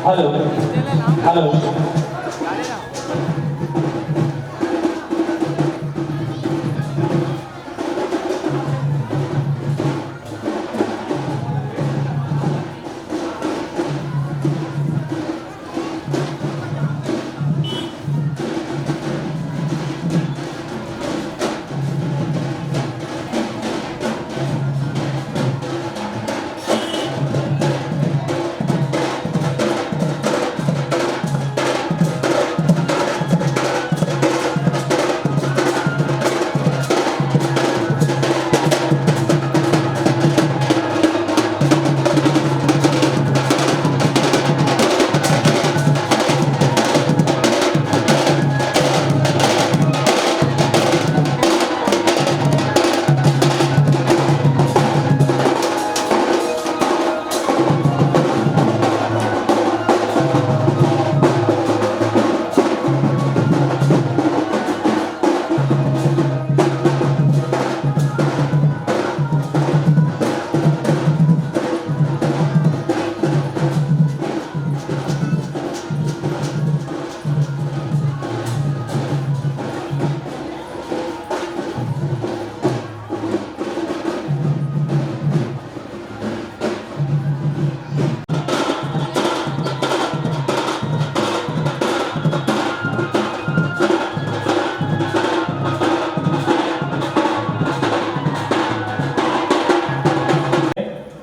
Hello hello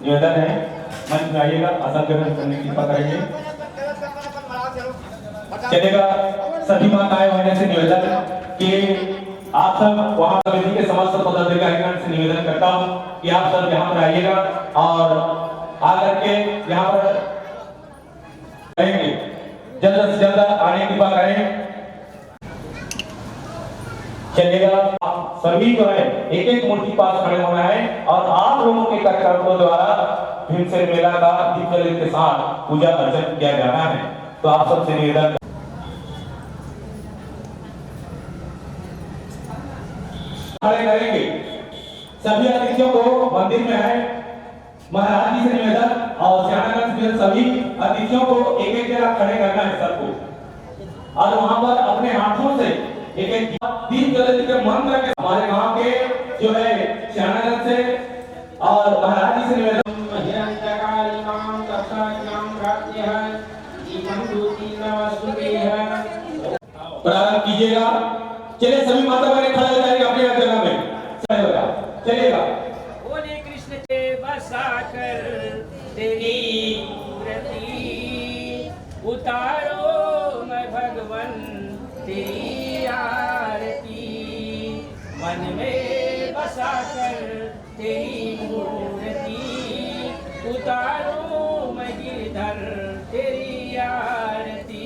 निवेदन है मंच में आइएगा, आसन ग्रहण करने की कृपा करेंगे। चलेगा सभी माताएं होने से निवेदन कि आप सब वहां समिति के समस्त पदाधिकारीगण से निवेदन करता हूं कि आप सब यहाँ पर आइएगा और आकर के यहाँ पर रहेंगे, जल्द से जल्द आने की कृपा करें। चलेगा सभी जो है एक एक मूर्ति पास खड़े होना है और आप लोगों के कार्यकर्ताओं द्वारा भीमसेन मेला का दीप के साथ पूजा अर्चन किया जाना है। तो आप सबसे निवेदन खड़े करेंगे। सभी अतिथियों को मंदिर में आए महाराज जी से निवेदन और श्यामागंज में सभी अतिथियों को एक एक जगह खड़े करना है सबको, और वहां पर अपने हाथों से एक एक दीप जलाने के मंत्र के हमारे गांव के जो है श्यामागंज से और महाराज जी से निवेदन प्रारंभ कीजिएगा। चलिए सभी माता बहने खड़े हो जाएंगे अपनी जगह में, चलेगा। बोले कृष्ण के बसा कर तेरी मूर्ति उतारो मैं भगवन तेरी आरती, मन में बसा कर तेरी मूर्ति उतारो मैं गिरधर तेरी आरती,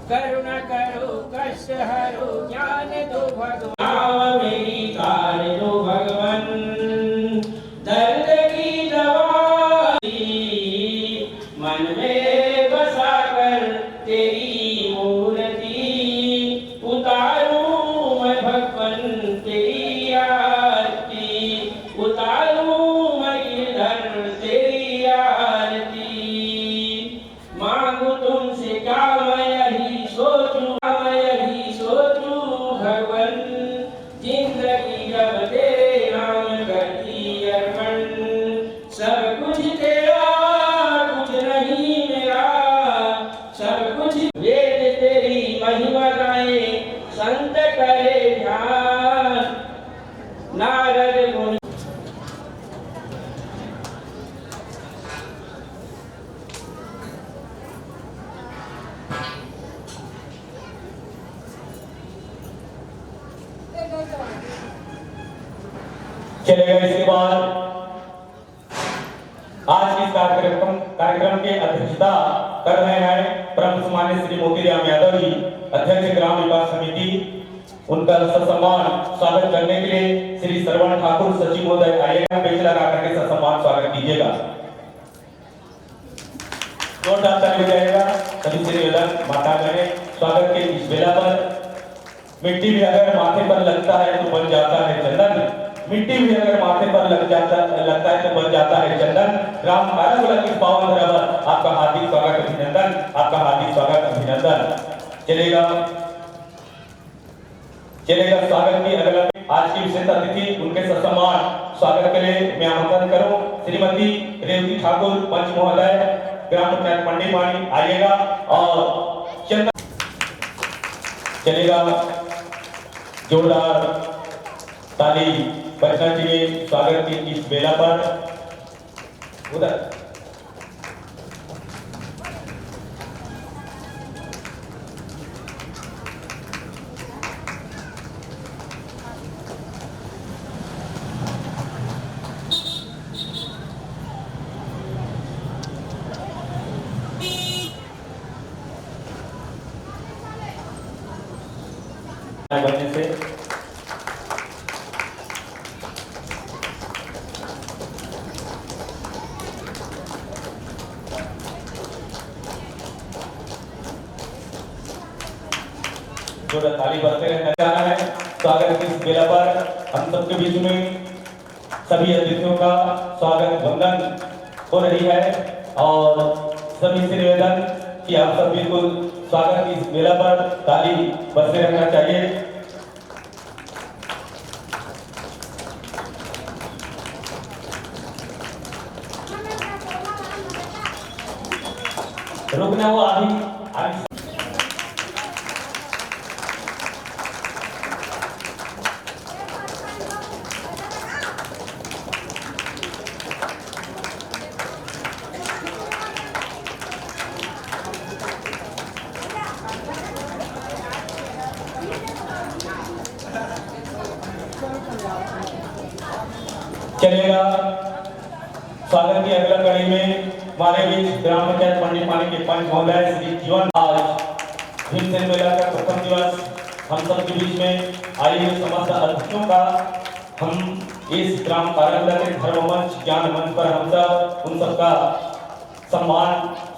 करुणा करो कष्ट हरो ज्ञान दो भगवान मेरी कार दो भगवान, दर्द की दवा मन में बसा कर तेरी मूर्ति उतारूं मैं भगवन तेरी आरती, उतारूं मैं गिरधर तेरी आरती, मांगू तुमसे क्या मैं यही सोचूं भगवन, जिंदगी जब तेरे नाम करती अर्पण, सब कुछ तेरा कुछ नहीं मेरा, सब कुछ वेद तेरी महिमा गाए संत करे ध्यान, नारद मुनि चलेगा। इसके बाद आज इस कार्यक्रम के अध्यक्षता कर रहे हैं परम सम्मानित श्री मोतीराम यादव जी, अध्यक्ष ग्राम विकास समिति। उनका ससम्मान स्वागत करने के लिए श्री श्रवण ठाकुर सचिव महोदय आइएगा, बेच लगा करके ससम्मान स्वागत कीजिएगा। जोरदार ताली बजाइएगा। सभी से निवेदन माता बहने स्वागत के इस बेला पर मिट्टी भी अगर माथे पर लगता है तो बन जाता है चंदन, मिट्टी भी अगर माथे पर लगता है तो बन जाता है चंदन। ग्राम कारागुला की पावन धरा पर आपका हार्दिक स्वागत अभिनंदन, आपका हार्दिक स्वागत अभिनंदन। चलेगा स्वागत की अगला आज की विशेष अतिथि उनके ससम्मान स्वागत के लिए मैं आमंत्रण करूं श्रीमती रेवती ठाकुर पंच महोदय, ग्राम पंचायत मंडी पानी आइएगा और चंदन। चलेगा जोरदार ताली बजना चाहिए स्वागत की इस बेला पर। उधर बनने से ताली बजते रहना चाहना है। स्वागत की इस बेला पर हम सबके बीच में सभी अतिथियों का स्वागत वंदन हो रही है और सभी से निवेदन कि आप सब बिल्कुल स्वागत की इस बेला पर ताली बजते रहना चाहिए। रुकना वो आदि चलेगा। स्वागत की अगला कड़ी में हमारे बीच ग्राम पंचायत मंडी पानी के पंच महोदय श्री जीवन, आज भीमसेन मेला का प्रथम दिवस हम सब के बीच में आए समस्त अतिथियों का हम इस ग्राम कारागुला के धर्म मंच ज्ञान मंच पर हम सब उन सबका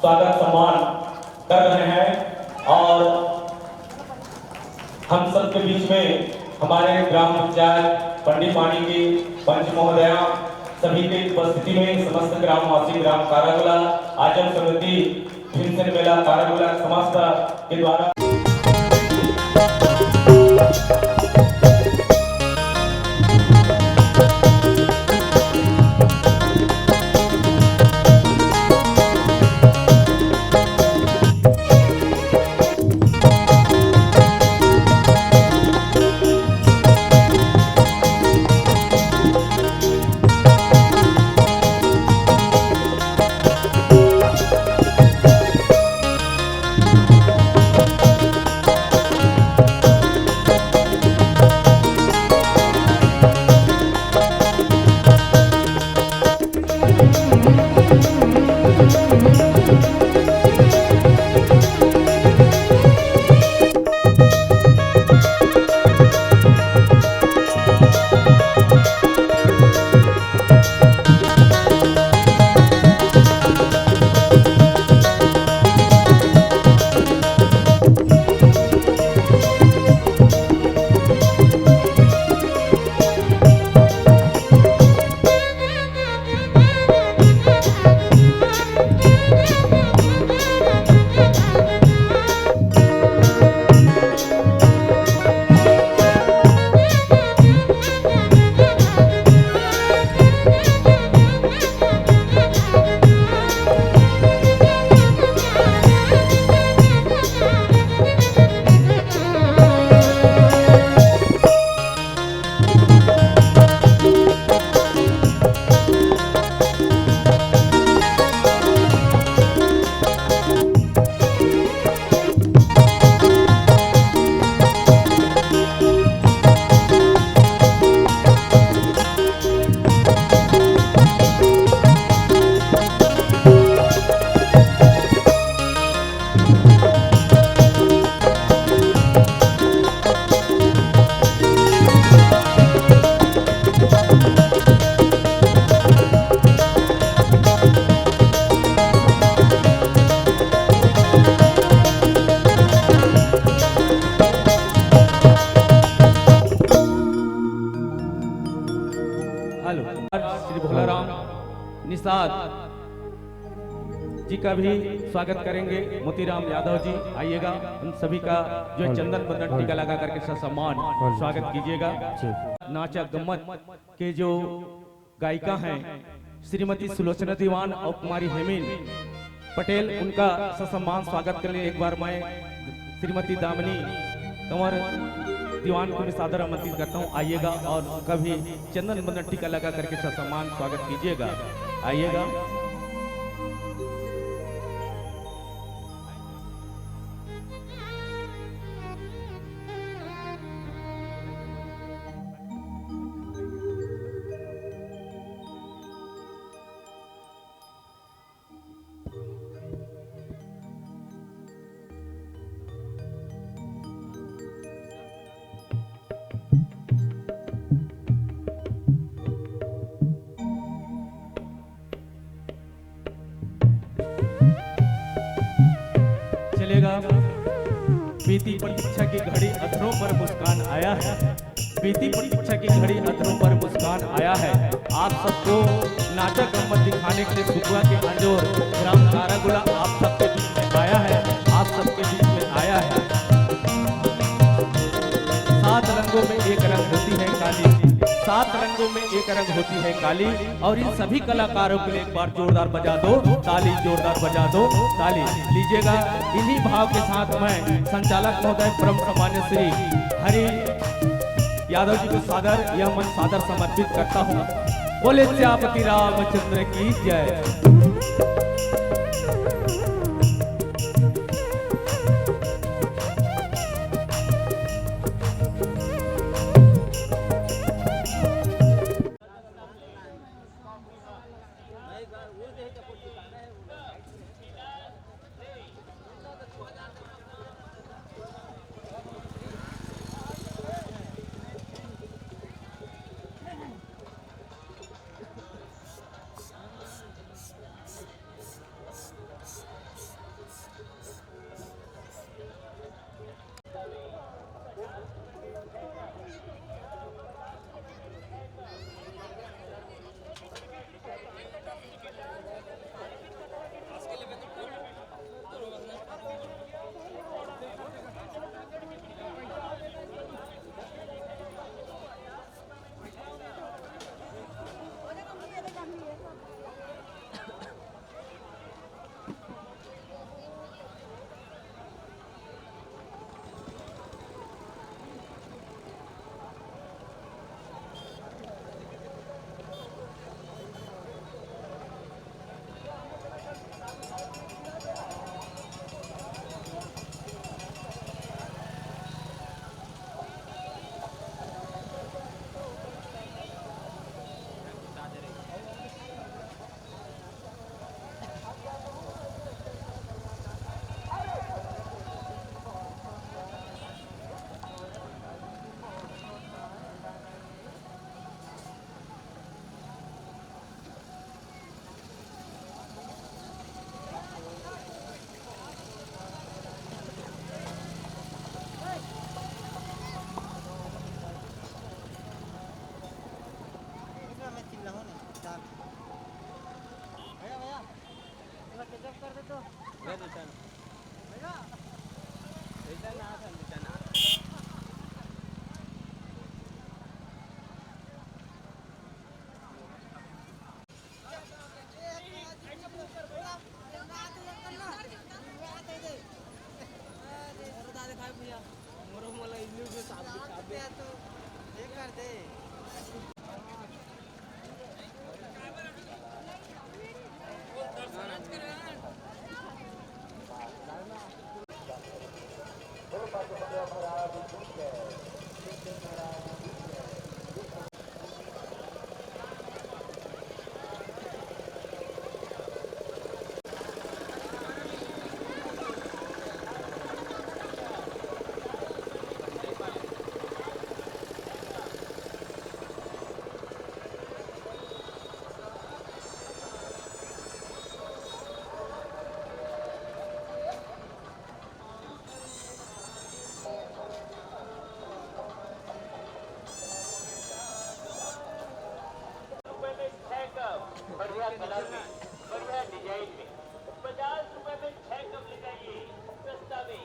स्वागत सम्मान कर रहे हैं और हम सब के बीच में हमारे ग्राम पंचायत पंडित पानी की पंच महोदया सभी की उपस्थिति में समस्त ग्रामवासी ग्राम कारागुला आचरण समिति भीमसेन मेला कारागुला समस्त के द्वारा श्री भोलाराम निषाद जी का भी स्वागत करेंगे। मोतीराम यादव जी आइएगा, उन सभी का जो चंदन बंदन टीका लगा करके सम्मान स्वागत कीजिएगा। नाचा गम्मत के जो गायिका हैं श्रीमती सुलोचना दीवान और कुमारी हेमिन पटेल, उनका सम्मान स्वागत करने एक बार मैं श्रीमती दामिनी कंवर दीवान को सादर आमंत्रित करता हूँ। आइएगा और उनका भी चंदन बंदन टीका लगा करके सम्मान स्वागत कीजिएगा। आइएगा। बीती प्रतीक्षा की घड़ी अधरों पर मुस्कान आया है, बीती प्रतीक्षा की घड़ी अधरों पर मुस्कान आया है। आप सबको नाटक गम्मत दिखाने के लिए सुबह के अंजोर ग्राम कारागुला आप सबके बीच में आया है, आप सबके बीच में आया है। 7 रंगों में एक रंग होती है काली, 7 रंगों में एक रंग होती है काली। और इन सभी कलाकारों के लिए एक बार जोरदार बजा दो ताली, जोरदार बजा दो ताली। लीजिएगा, इन्हीं भाव के साथ मैं संचालक महोदय परम सम्मान्य श्री हरि यादव जी को सादर यह मंच सादर समर्पित करता हूँ। बोले श्यामपति रामचंद्र की जय। रुपए में 6 कप बढ़िया कलर में बढ़िया डिजाइन में 50 रुपए में 6 कप ले जाइए सस्ता में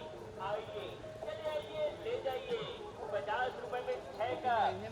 आइए चले आइए ले जाइए 50 रुपए में 6 कप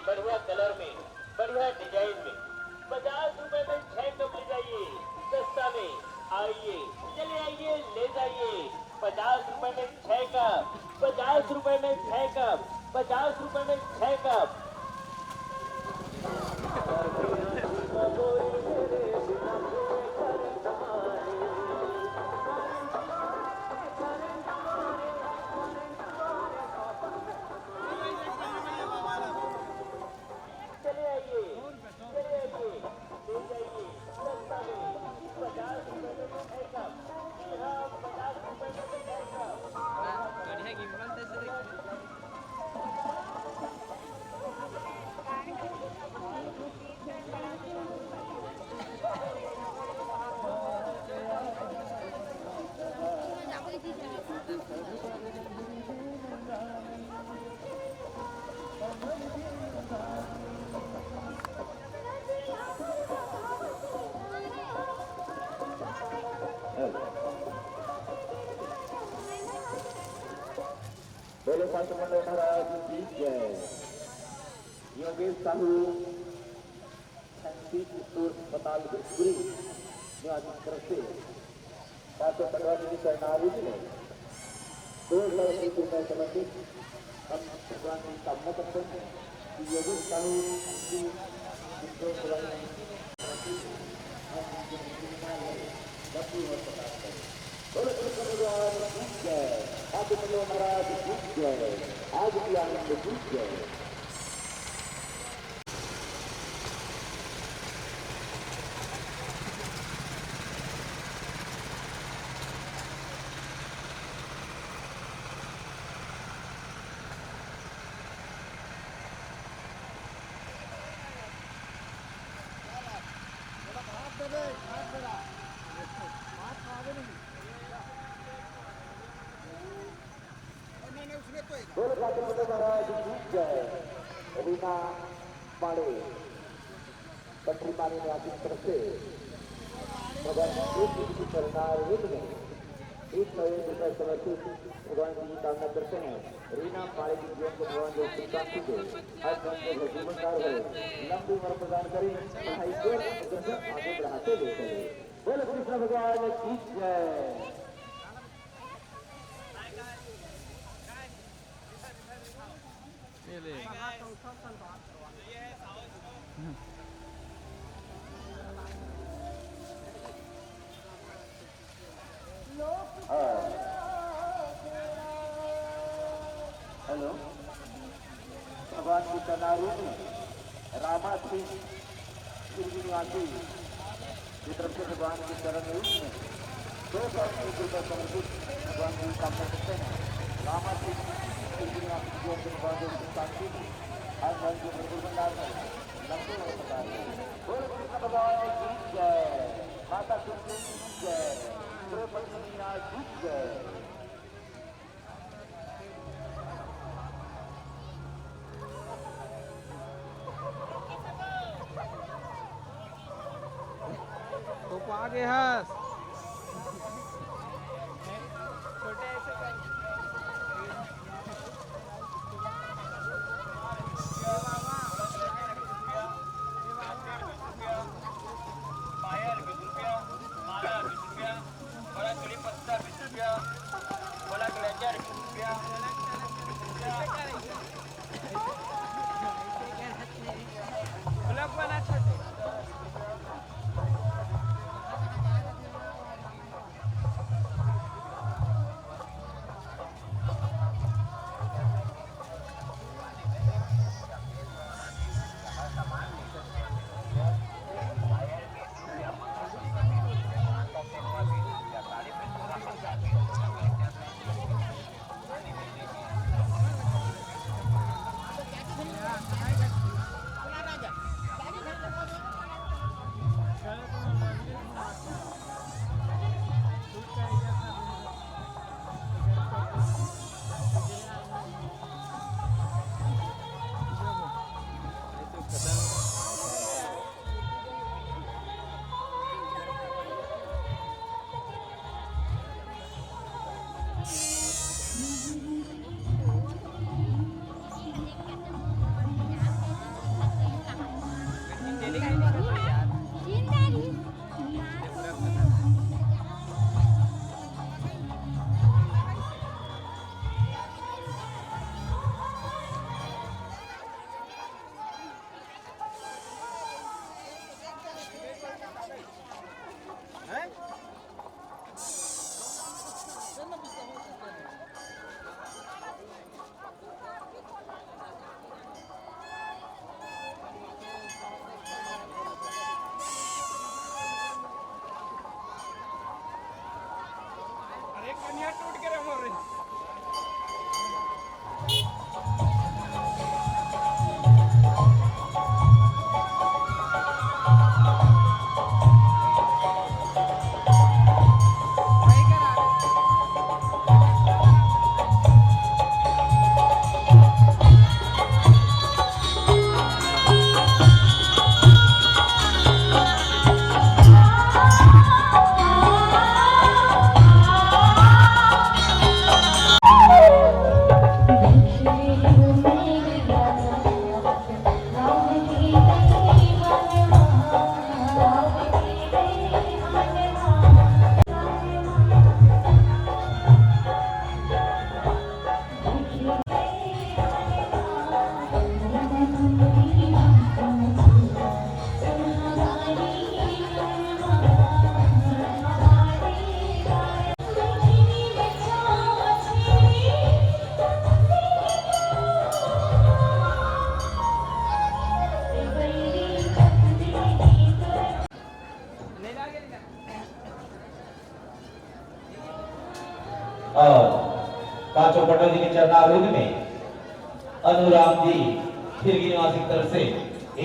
बढ़िया कलर में बढ़िया डिजाइन में 50 रुपए में 6 कप ले जाइए सस्ता में आइए चले आइए ले जाइए 50 रुपए में 6 कप 50 रुपए में 6 कप 50 रुपए में 6 कप चले आइए ले जाइए सस्ता में 50 रुपए में 6 कप 50 रुपए में 6 कप बोले संत मंडल महाराज की जय। योगेश साहू शक्ति स्टोर अस्पताल गुरी निवास तरफ से 515 की शरणार्थी ने 2,000 रुपये समर्पित हम भगवान की कामना करते हैं कि योगेश साहू की आज महाराज आज की आनंद जय। बोले महाराज जय। रीना पाड़े पटरी पानी में आती तरफ से मगर एक चलना में 101 समर्पित भगवान की कामना करते हैं। रीना पाड़े की जीवन को भगवान जो शांति दे, हर मन को जीवनकार हो, लंबी उम्र प्रदान करें, पढ़ाई को आगे बढ़ाते ले चले। बोलो कृष्ण भगवान की जय। हेलो, भगवान की कनारूप में रामा सिंह निवासी की तरफ से भगवान की चरण में 200 रुपये समर्पित भगवान की कामना करते हैं। रामा सिंह निवासी की ओर से भगवान की शांति हर मन के भरपूर भंडार में लंबे हो सकता है। बोल कृष्ण भगवान की जय, माता कुंती की जय, द्रौपदी की जय। आगे हंस और काचो पटेल जी के चरणारूढ़ में अनुराम जी खिरगी निवासी की तरफ से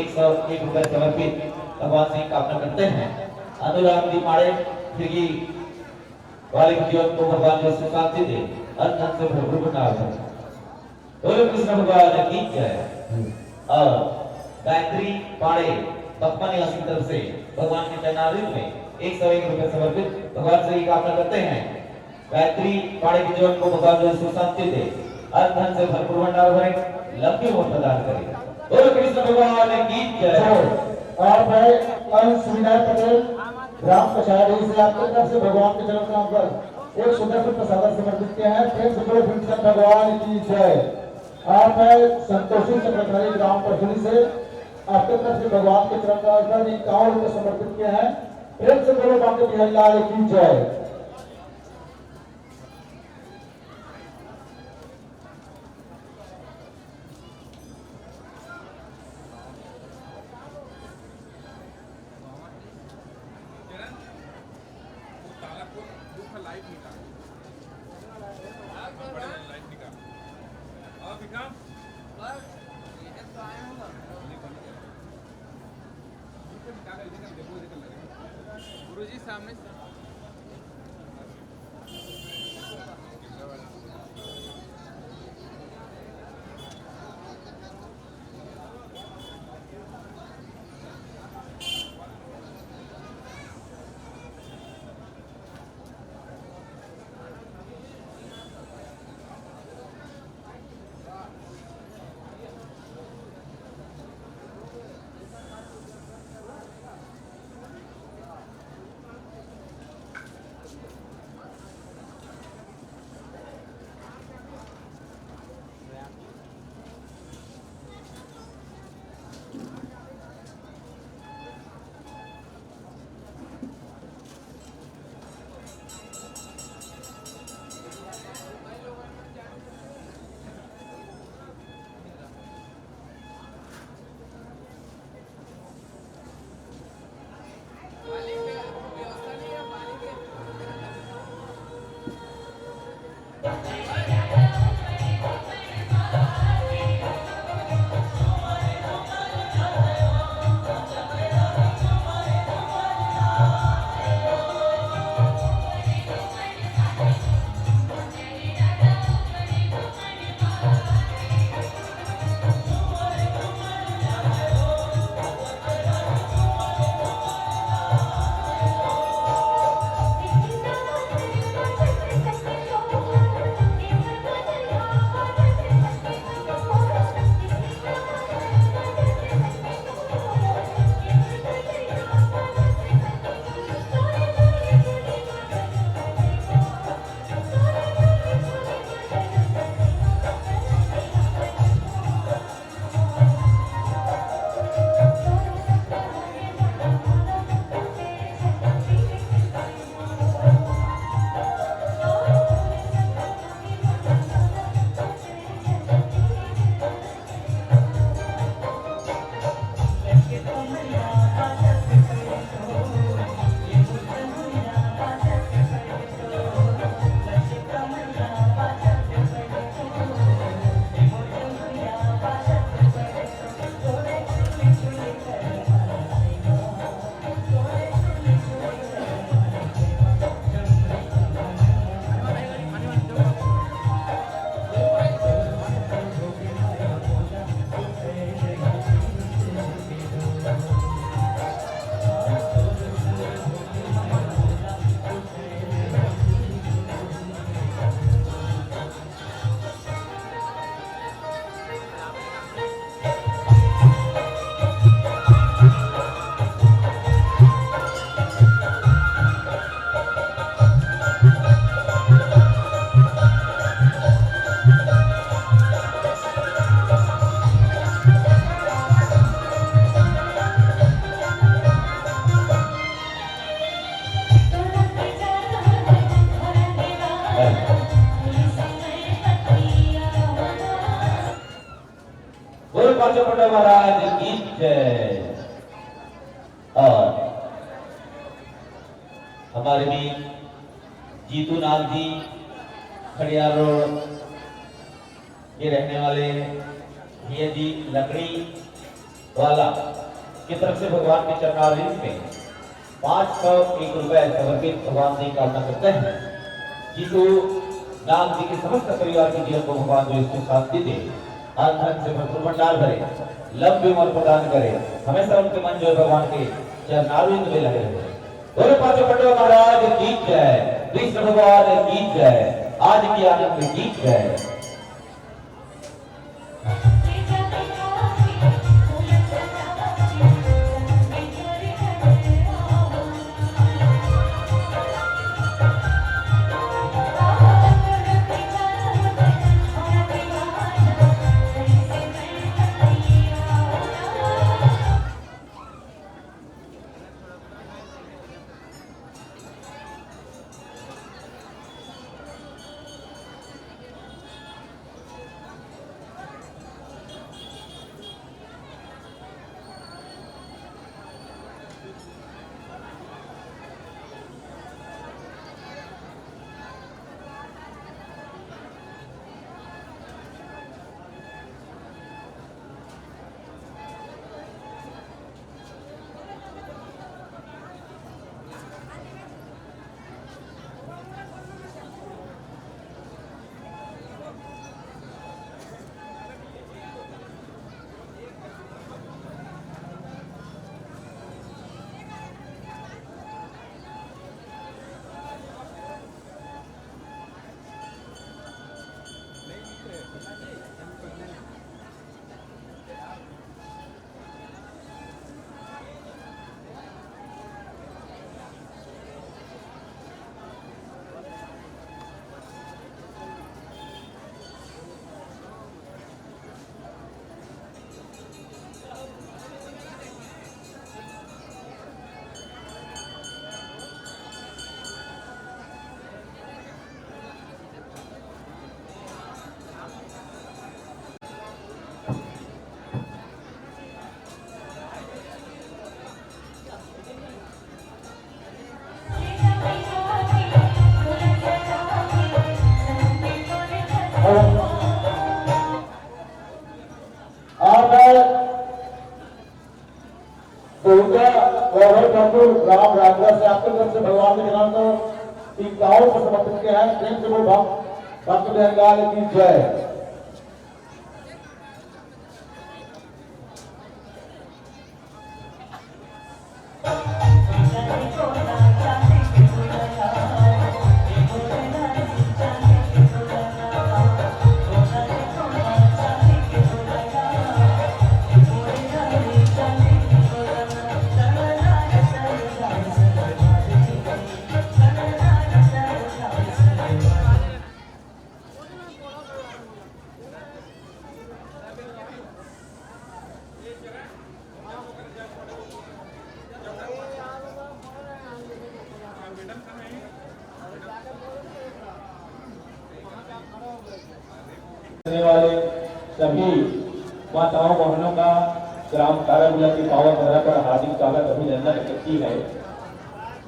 101 रुपए समर्पित भगवान से कामना करते हैं। अनुराम जी माड़े खिरगी वाले जीवन को भगवान जो शांति दे, अन्न से भरपूर बना दे। बोलो कृष्ण भगवान की जय। और गायत्री पाड़े बकमा निवासी की तरफ से भगवान के चरणारूढ़ में 101 रुपए समर्पित भगवान से कामना करते हैं। गायत्री पाड़े के जीवन को भगवान जो सुख शांति दे, अन्न धन से भरपूर भंडार भरे, लंबी उम्र प्रदान करे। बोलो कृष्ण भगवान की जय। और मैं अंश विनय पटेल ग्राम कछाड़ी से आपकी तरफ से भगवान के चरण कमल पर एक सुंदर से प्रसाद समर्पित किया है। प्रेम से बोलो कृष्ण भगवान की जय। और मैं संतोषी चक्रधारी ग्राम परसुली से आपके तरफ से भगवान के चरण कमल पर 51 रुपये समर्पित किया है। प्रेम से बोलो बांके बिहारी लाल की जय। गुरुजी सामने से महाराज की जय। और हमारे भी जीतू नाग जी खड़ियार रोड के रहने वाले भैया जी लकड़ी वाला की तरफ से भगवान के चरणारविंद में 501 रुपए समर्पित भगवान से कामना करते हैं। जीतू नाग जी के समस्त परिवार के जीवन को भगवान जो इसको शांति दे, धन से भरपूर भंडार भरे, लंबी उम्र प्रदान करे, हमेशा उनके मन जो भगवान के चरणारविंद में लगे रहे। बोलो पांचों पांडव महाराज की जय। कृष्ण भगवान गीत जय, आज की आनंद गीत जय। राम राजगढ़ से आपके तरफ से भगवान के नाम को टीकाओं को समर्पित किया है। प्रेम से वो भक्त बंगाल की जय। वाले सभी माताओं बहनों का ग्राम कारागुला की पावन धरा पर हार्दिक स्वागत अभिनंदन करती है।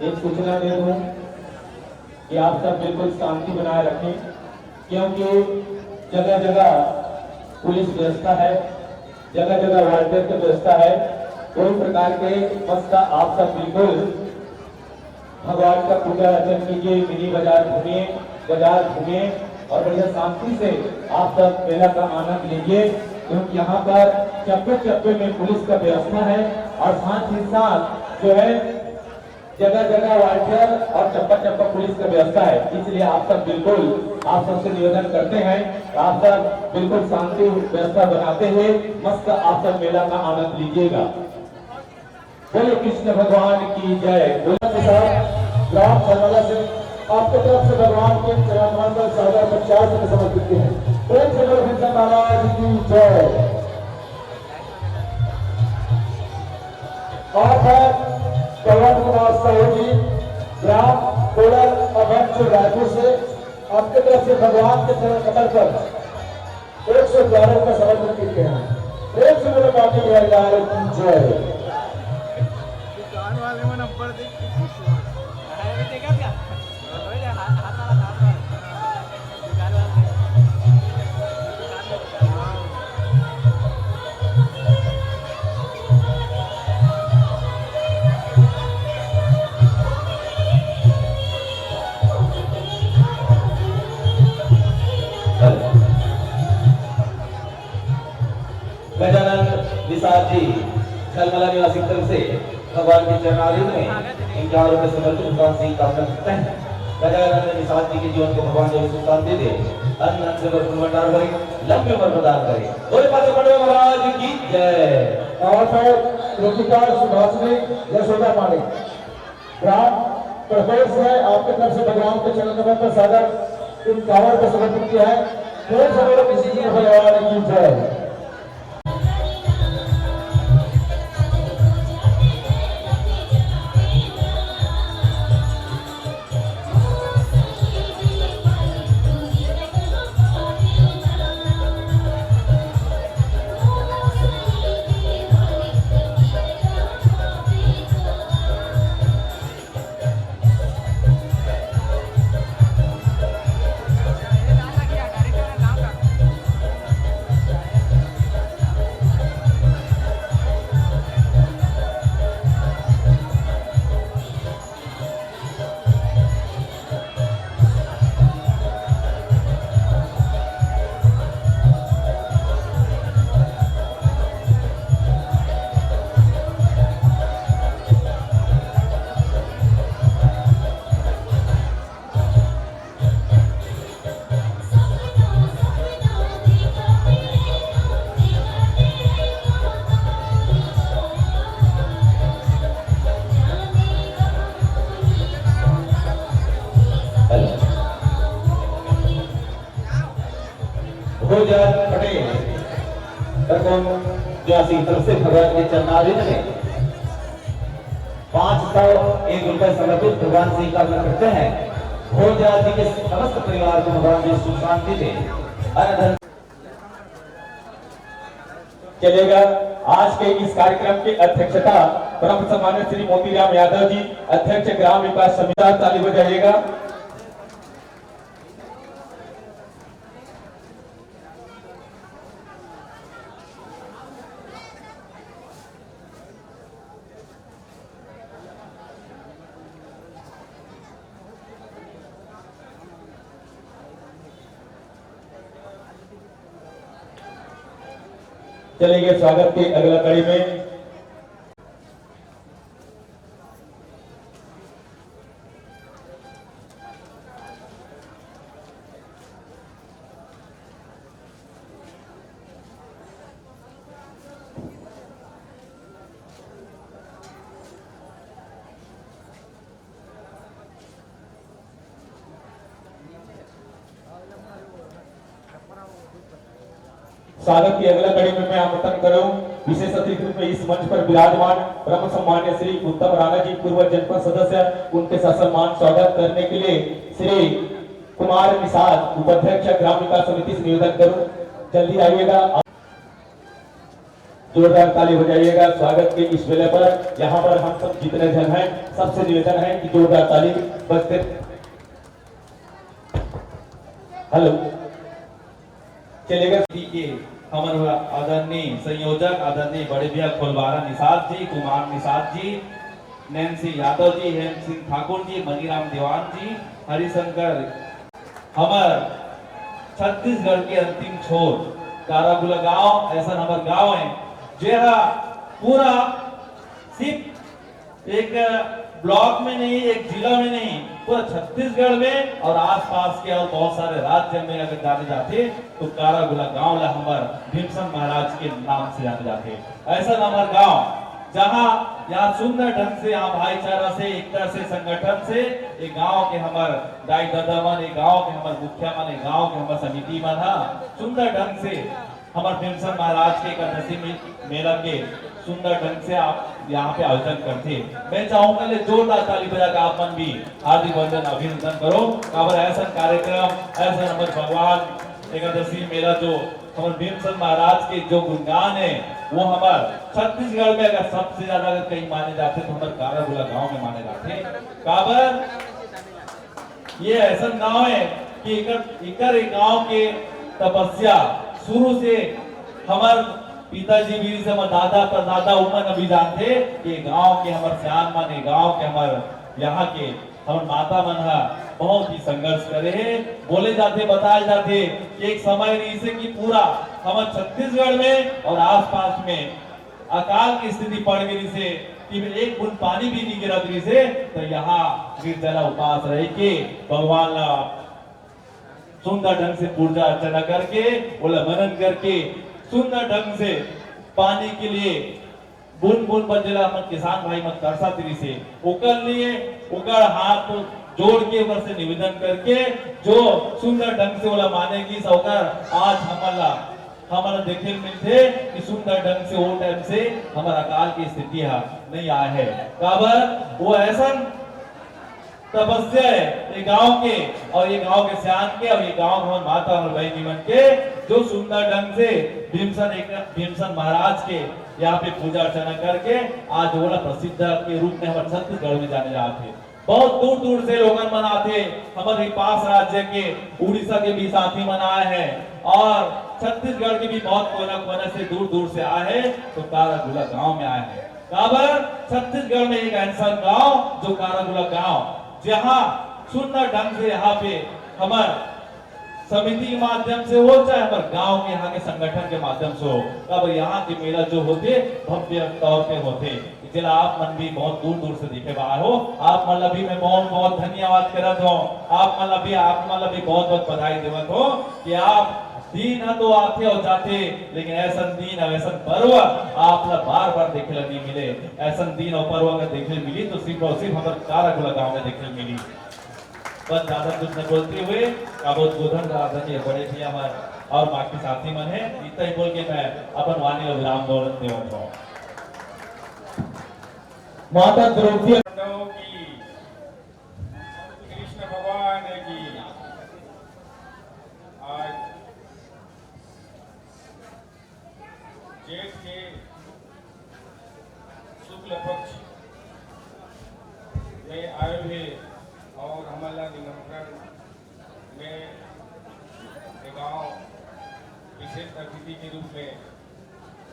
एक सूचना दे दूं कि आप सब बिल्कुल शांति बनाए रखें, क्योंकि जगह जगह पुलिस व्यवस्था है, जगह जगह वॉलंटियर की व्यवस्था है। कोई प्रकार के मत का आप सब बिल्कुल भगवान का पूजा अर्चन कीजिए, मिनी बाजार घूमिए और बढ़िया शांति से आप सब मेला का आनंद लीजिए, क्योंकि यहाँ पर चप्पे चप्पे में पुलिस का व्यवस्था है और साथ ही साथ जो है जगह जगह वॉलंटियर और चप्पा चप्पा पुलिस का व्यवस्था है। इसलिए आप सब बिल्कुल आप सबसे निवेदन करते हैं, आप सब बिल्कुल शांति व्यवस्था बनाते हुए मस्त आप सब मेला का आनंद लीजिएगा। बोले कृष्ण भगवान की जय। ग्राम सरवाला से आपके तरफ से भगवान के चरण पर सागर 50 में समर्पित किए हैं। प्रेम से बोलो कृष्ण महाराज की जय। और पवन कुमार साहू जी ग्राम कोलर अभंच रायपुर से आपके तरफ से भगवान के चरण कमल पर 111 रुपये समर्पित किए हैं। प्रेम से बोलो बाकी की जय। वाले में नंबर गजानन विशाल जी छलमला निवासी की तरफ से भगवान के चरणारविंद में 51 रुपये समर्पित कामना करते हैं। गजानन निषाद जी के जीवन को भगवान जो सुख शांति दे, अन्न अन्न से भरपूर भंडार भरे, लंबे उम्र प्रदान करे। बोले पांचों खंडों महाराज की जय। और फिर रोटिका सुभाषिनी यशोदा मालिक ग्राम प्रदेश है, आपके तरफ से भगवान के चरण में पर सागर इन कांवर को समर्पित किया है। फिर सब लोग किसी की भगवान की जय। भोजन पटेल जोशी तरफ से भगवान के चरणारिंद में 501 रुपए समर्पित भगवान श्री का करते हैं। भोजन जी के समस्त परिवार को भगवान जी सुख शांति दे। चलेगा। आज के इस कार्यक्रम की अध्यक्षता परम सम्मानित श्री मोतीराम यादव जी, अध्यक्ष ग्राम विकास समिति, ताली बजाइएगा। चलिए स्वागत के अगला कड़ी में स्वागत की अगला कड़ी में मैं आमंत्रण करूं विशेष अतिथि रूप में इस मंच पर विराजमान परम सम्मान्य श्री उत्तम राणा जी, पूर्व जनपद सदस्य, उनके ससम्मान स्वागत करने के लिए श्री कुमार निषाद, उपाध्यक्ष ग्राम विकास समिति से निवेदन करूं, जल्दी आइएगा। जोरदार ताली बजाइएगा स्वागत के इस वेले पर। यहाँ पर हम सब जितने जन हैं सबसे निवेदन है कि जोरदार ताली बजते। हेलो चलेगा। हमारे आदरणीय संयोजक आदरणीय बड़े भैया खोलवारा निषाद जी, कुमार निषाद जी, नैन्सी यादव जी, हेम सिंह ठाकुर जी, मनीराम दीवान जी, हरिशंकर, हमार छत्तीसगढ़ के अंतिम छोर कारागुला गांव ऐसा हमारे गांव है जो पूरा सिर्फ एक ब्लॉक में नहीं, एक जिला में नहीं, पूरा छत्तीसगढ़ में और आसपास के और बहुत सारे राज्य में अगर जाने जाते तो कारागुला गांव ला हमार भीमसन महाराज के नाम से जाने जाते। ऐसा हमार गांव जहां यहाँ सुंदर ढंग से यहाँ भाईचारा से, एकता से, संगठन से ये गांव के हमार दाई दादा मन, ये गांव के हमार मुखिया मन, ये गांव के हमार समिति मन सुंदर ढंग से हमार भीमसन महाराज के एकादशी मेला के सुंदर ढंग से आप यहाँ पे आयोजन करते। मैं चाहूंगा ले जोरदार ताली बजाकर आप मन भी हार्दिक वंदन अभिनंदन करो। काबर ऐसा कार्यक्रम, ऐसा हमारे भगवान एकादशी मेला जो हमारे भीमसन महाराज के जो गुणगान है वो हमारे छत्तीसगढ़ में अगर सबसे ज्यादा अगर कहीं माने जाते तो हमारे कारागुला गांव में माने जाते। काबर ये ऐसा गांव है कि इकर गांव के तपस्या शुरू से हमारे पिताजी भी से दादा परदादा उमन अभी जानते कि गांव के हमारे सियान मन, गांव के हमारे यहाँ के हमारे माता मन बहुत ही संघर्ष करे है। बोले जाते, बताए जाते कि एक समय रही से कि पूरा हमारे छत्तीसगढ़ में और आसपास में अकाल की स्थिति पड़ गई से कि में एक बूंद पानी भी नहीं गिरा गिरी से तो यहाँ निर्जला उपास रह के भगवान ला सुंदर ढंग से पूजा अर्चना करके बोला मनन करके सुंदर ढंग से पानी के लिए बूंद बूंद बजला मन किसान भाई मत तरसा तिरी से ओकर लिए ओकर हाथ जोड़ के ऊपर से निवेदन करके जो सुंदर ढंग से बोला मानेगी सौकर आज हमारा देखे मिलते कि सुंदर ढंग से वो टाइम से हमारा अकाल की स्थिति नहीं आया है काबर वो ऐसा तपस्या है ये गांव के और ये गांव के सियान के और ये गांव हमारे माता और भाई जीवन के जो सुंदर ढंग से भीमसन महाराज के यहाँ पे पूजा अर्चना करके आज बोला प्रसिद्ध के रूप में हमारे छत्तीसगढ़ में जाने जाते हैं। बहुत दूर दूर से लोग मनाते हमारे पास राज्य के उड़ीसा के भी साथी मनाए हैं और छत्तीसगढ़ के भी बहुत कोना कोना से दूर दूर से आए हैं तो कारागुला गांव में आए हैं। काबर छत्तीसगढ़ में एक ऐसा गांव जो कारागुला गांव जहाँ सुंदर ढंग से यहाँ पे हमारे समिति के माध्यम से हो चाहे हमारे गांव के यहाँ के संगठन के माध्यम से हो तब यहाँ के मेला जो होते भव्य तौर पे होते जिला आप मन भी बहुत दूर दूर से दिखे बाहर हो आप मतलब भी मैं बहुत बहुत धन्यवाद करत हो आप मतलब भी बहुत बहुत बधाई देवत हो कि आप दिन तो आते और जाते लेकिन ऐसा दिन और ऐसा पर्व आप बार बार देखे नहीं मिले ऐसा दिन और पर्व अगर देखे मिली तो सिर्फ और सिर्फ हमारे कारागुला गांव में देखे मिली। बस ज्यादा कुछ न बोलते हुए अब उद्बोधन आदरणीय बड़े भैया हमारे और बाकी साथी मन है इतना ही बोल के मैं अपन वाणी और विराम देवत हूँ। माता द्रौपदी की कृष्ण भगवान की आज जेठ के शुक्ल पक्ष में आए हुए और हमारा निमंत्रण में गांव विशेष अतिथि के रूप में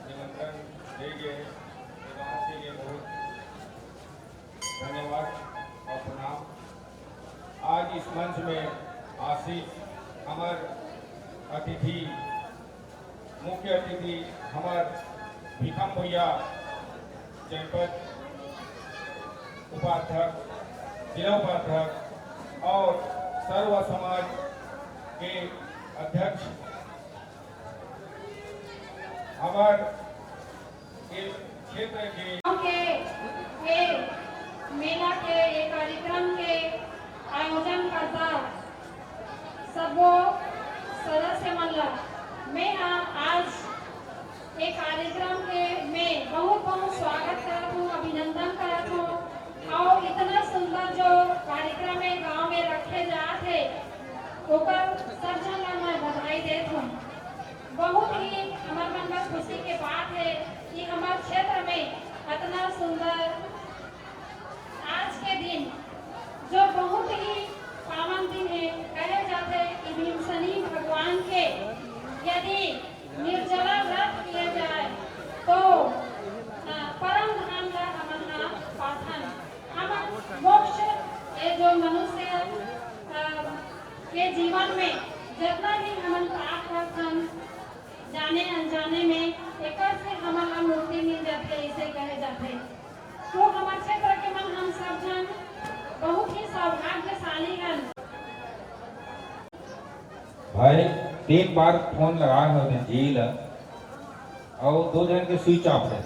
निमंत्रण दे गए गांव के लिए बहुत धन्यवाद और प्रणाम। आज इस मंच में आसीन हमारे अतिथि मुख्य अतिथि हमारे भीखम भैया जनपद उपाध्यक्ष जिला उपाध्यक्ष और सर्व समाज के अध्यक्ष हमारे क्षेत्र के मेला के एक कार्यक्रम के आयोजन करता सबो सदस्य मंडल मैं आज एक कार्यक्रम के में बहुत बहुत स्वागत करत हूँ अभिनंदन करत हूँ और इतना सुंदर जो कार्यक्रम है गांव में रखे जाते ओकर सब जन ला मैं बधाई देत हूँ। बहुत ही हमारे मन में खुशी के बात है कि हमारे क्षेत्र में इतना सुंदर आज के दिन जो बहुत ही पावन दिन है कहे जाते कि भीमसनी भगवान के यदि निर्जला व्रत किया जाए तो परम धाम का हमारा पाठन हम मोक्ष ये जो मनुष्य के जीवन में जितना भी हम प्राप्त करथन जाने अनजाने में एक से हमारा मुक्ति मिल जाते इसे कहे जाते। तो हमारे क्षेत्र के मन हम सब जन बहुत ही सौभाग्यशाली हैं। भाई 3 बार फोन लगाए होते झील और 2 जन के स्विच ऑफ है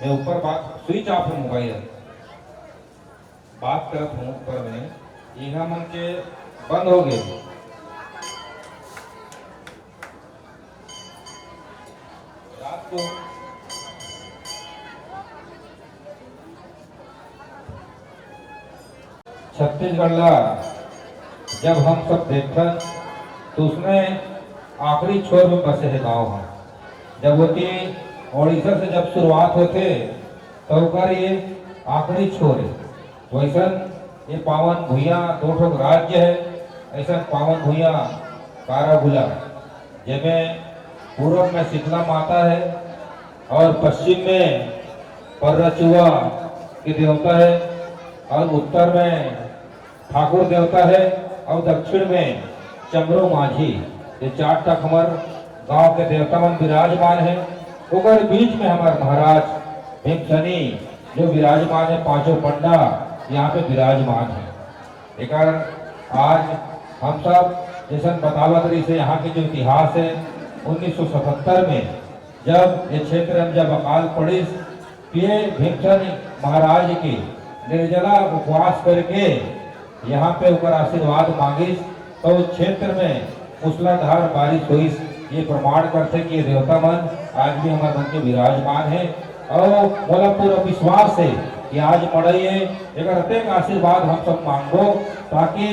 मैं ऊपर बात स्विच ऑफ है मोबाइल बात करत हूँ ऊपर में यहाँ मन के बंद हो गए रात को छत्तीसगढ़ ला जब हम सब देखते तो उसमें आखिरी छोर में बसे है गांव हम जब होती उड़ीसा से जब शुरुआत होते तो ये आखिरी छोर है तो ऐसा ये पावन भूया 2 ठोक राज्य है ऐसा पावन भूया कारागुला जिसमें पूर्व में शीतला माता है और पश्चिम में पररचुआ की देवता है और उत्तर में ठाकुर देवता है और दक्षिण में चमरो माझी ये 4 तक हमारे गांव के देवता मन विराजमान है। ओकर बीच में हमारे महाराज भीमसनी जो विराजमान है, पांचों पंडा यहाँ पे विराजमान है। एक आज हम सब जैसे बतावत रही से यहाँ के जो इतिहास है 1977 में जब ये क्षेत्र में जब अकाल पड़ी, ये भीमसेन महाराज की निर्जला उपवास करके यहाँ पे ऊपर आशीर्वाद मांगी तो उस क्षेत्र में मूसलाधार बारिश हुई। ये प्रमाण करते कि ये देवता मन आज भी हमारे मन के विराजमान है और बोला पूरा विश्वास है कि आज पढ़िए एक आशीर्वाद हम सब मांगो ताकि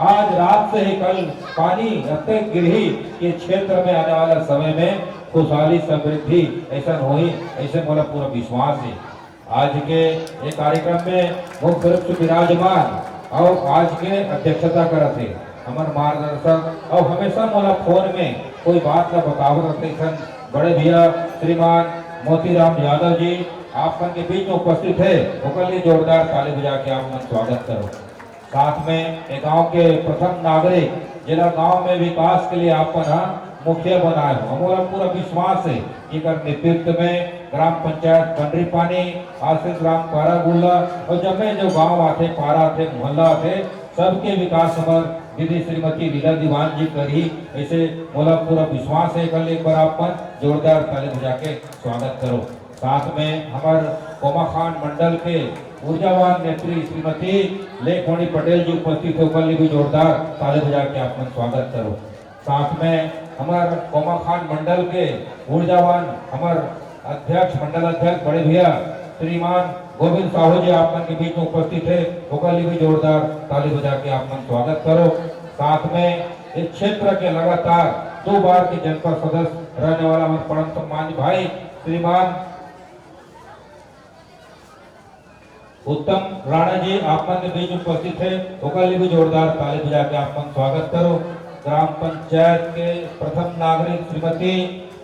आज रात से ही कल पानी अत्यंत गिरही के क्षेत्र में आने वाला समय में खुशहाली समृद्धि ऐसा हो, ऐसे बोला पूरा विश्वास है। आज के ये कार्यक्रम में मुख्य रूप से विराजमान और आज के अध्यक्षता करते हमारे मार्गदर्शक और हमेशा मोला फोन में कोई बात का बताव रखते सन बड़े भैया श्रीमान मोतीराम यादव जी आप मन के बीच में उपस्थित है, उनके लिए जोरदार ताली बजा के आप मन स्वागत करो। साथ में एक गांव के प्रथम नागरिक जिला गांव में विकास के लिए आप मुखिया बनाए हो, हमारा पूरा विश्वास है कि नेतृत्व में ग्राम पंचायत पंडरी पानी आश्रित ग्राम पारागुल्ला और जब में जो गांव आते पारा थे मोहल्ला थे सबके विकास हमारे दीदी श्रीमती लीला दीवान जी करी, ऐसे मोला पूरा विश्वास है। कल एक बार आप जोरदार ताली बजा के स्वागत करो। साथ में हमारे कोमाखान मंडल के ऊर्जावान नेत्री श्रीमती लेखमणि पटेल जी उपस्थित होकर भी जोरदार ताली बजा के आप स्वागत करो। साथ में हमारे कोमाखान मंडल के ऊर्जावान हमारे अध्यक्ष मंडल अध्यक्ष बड़े भैया श्रीमान गोविंद साहू जी आप के बीच में उपस्थित है, उनके भी जोरदार ताली बजा के आप स्वागत करो। साथ में इस क्षेत्र के लगातार 2 बार के जनपद सदस्य रहने वाला हमारे परम सम्मानित भाई श्रीमान उत्तम राणा जी आप के बीच में उपस्थित है, उनके भी जोरदार ताली बजा के आप स्वागत करो। ग्राम पंचायत के प्रथम नागरिक श्रीमती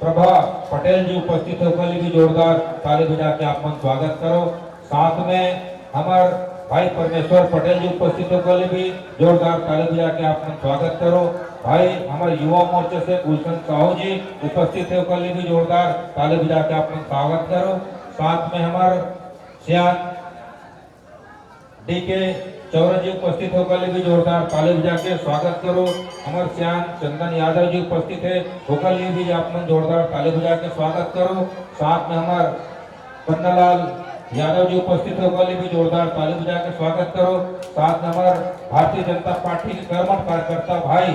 प्रभा पटेल जी उपस्थित है, उनके भी जोरदार ताली बजा के आप स्वागत करो। साथ में हमारे भाई परमेश्वर पटेल जी उपस्थित है, उनके भी जोरदार ताली बजा के आप स्वागत करो। भाई हमारे युवा मोर्चे से गुलशन साहू जी उपस्थित है, उनके भी जोरदार ताली बजा के आप स्वागत करो। साथ में हमारे सियान डी के चौरा जी उपस्थित होकर भी जोरदार ताली बजा के स्वागत करो। हमारे श्याम चंदन यादव जी उपस्थित है, होकर भी आप जोरदार ताली बजा के स्वागत करो। साथ में हमारे पन्नालाल यादव जी उपस्थित होकर भी जोरदार ताली बजा के स्वागत करो। साथ में हमारे भारतीय जनता पार्टी के कर्मठ कार्यकर्ता भाई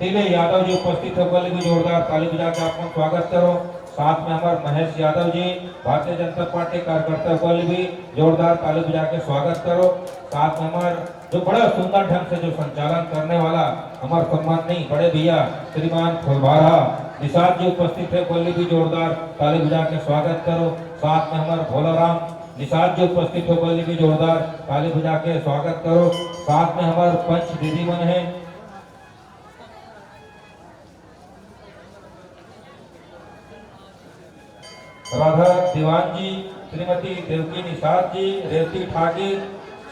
दिले यादव जी उपस्थित होकर भी जोरदार ताली बजा के आप स्वागत करो। साथ में हमारे महेश यादव जी भारतीय जनता पार्टी कार्यकर्ता को भी जोरदार ताली बजा के स्वागत करो। साथ में हमारे जो बड़ा सुंदर ढंग से जो संचालन करने वाला हमारे सम्माननीय बड़े भैया श्रीमान फुलबारा निषाद जी उपस्थित है, कोई भी जोरदार ताली बजा के स्वागत करो। साथ में हमारे भोलाराम निषाद जी उपस्थित हो, कोई भी जोरदार ताली बजा के स्वागत करो। साथ में हमारे पंच दीदी मन है राधा दीवान जी, श्रीमती देवकी निषाद जी, रेवती ठाकुर